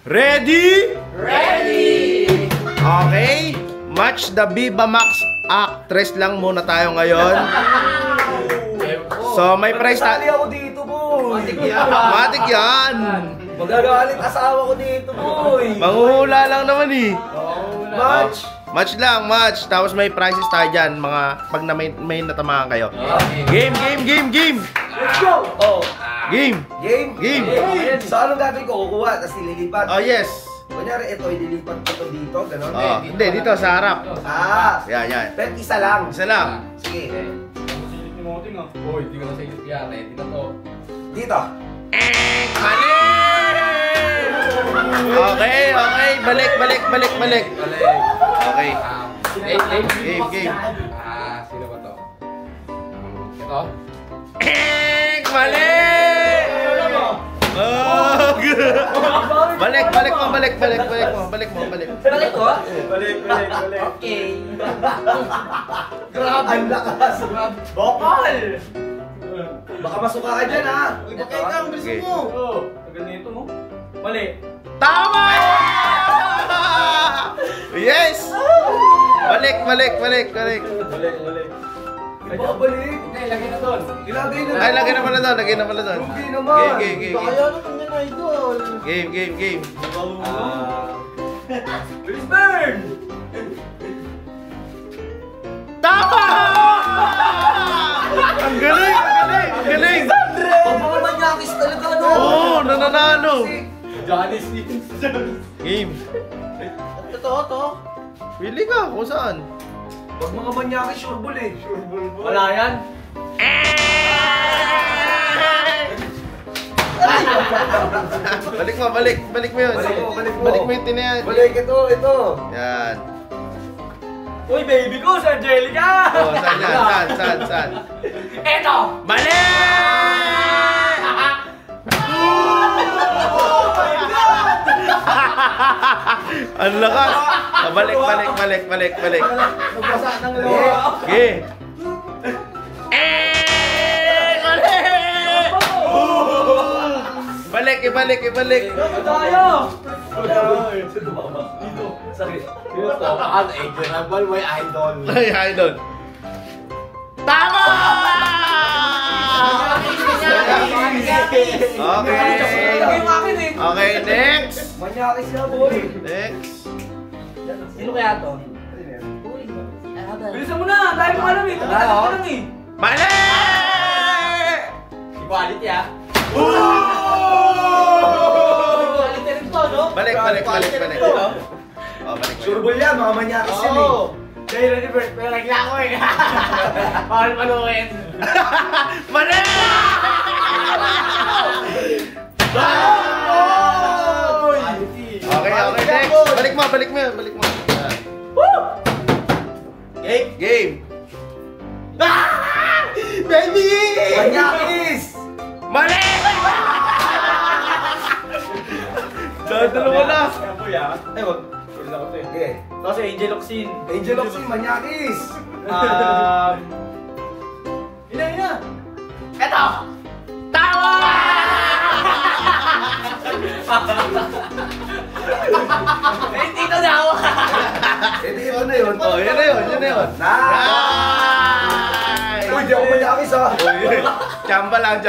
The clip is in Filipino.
Ready? Ready! Okay. Match the Viva Max Actress lang muna tayo ngayon. So may prize Sali ako dito, boy. Matik yan. Magagalit asawa ko dito, boy. Manguhula lang naman eh. Match. Match lang, match. Tapos may prizes tayo dyan, mga pag na may natamaan kayo. Game. Let's go! Oh. Game. Game? So anong gagawin ko? Kukuha, tapos nililipat. Oh, yes. Kunyari, ito, ililipat ko to dito, gano'n. Oh, hindi, dito sa harap. Yan. Pero isa lang. Isa lang. Sige. Uy, di ka masigit yan eh. Di na to. Dito. Mali! Okay. Balik. Okay. Game. Sino ba to? Ito? Mali! Balik mo. Balik ko? Balik. Okay. Grabe. Ang lakas. Bokal! Baka masuka ka dyan, ha? Okay, ikaw, bilisan mo. Oo. Ganito mo. Mali. Tama! Yes! Balik. Balik. Ay, baka balik. Hindi, lagay na doon. Ilagay na. Ay, lagay na pala doon. Rugi naman. Game. Kaya naman yan, idol. Game. Bilis burn! Tama! Ang galing! Ang mga manyakis talaga, no? Oo, nananalo. Johnny Sins. Game. Totoo to. Pili ka kung saan. Pag mga manyakis, sureball eh. Wala yan. Balik mo yun. Balik mo yung tinayan. Balik ito. Yan. Uy, baby ko, si Angelica! Oh, saan yan? Saan? Eto! Mali! Ang lakas. Balik. Nagbasa ng lawa. Okay. Mali! Ibalik. Tayo! Sakit. Sino to? Ang Adrian, my idol. Ay, idol. Tama! Okay, next. Manyakis na, boy. Next. Sino kaya to? Bilisan mo na! Dahil mo alam eh! Tagal mo lang eh! Mali! Equality ah! Balik. Oh, balik. Sureball yan, mga manyakis yan eh. Dahil ready bird, pero nagla ko eh! Bawal paluin! Mali! Okay, next. Balik mo. Game. Baby! Manyakis! Mali! Dalawa na. Ay, wag. Okay. Kasi Angel Oxin. Angel of Sin, manyakis! Ina! Eto! Tawa! Dito na ako! Hindi, yun na yun. Oh, yun na yun. Nice! Uy, di ako manyakis, ha? Jamba lang.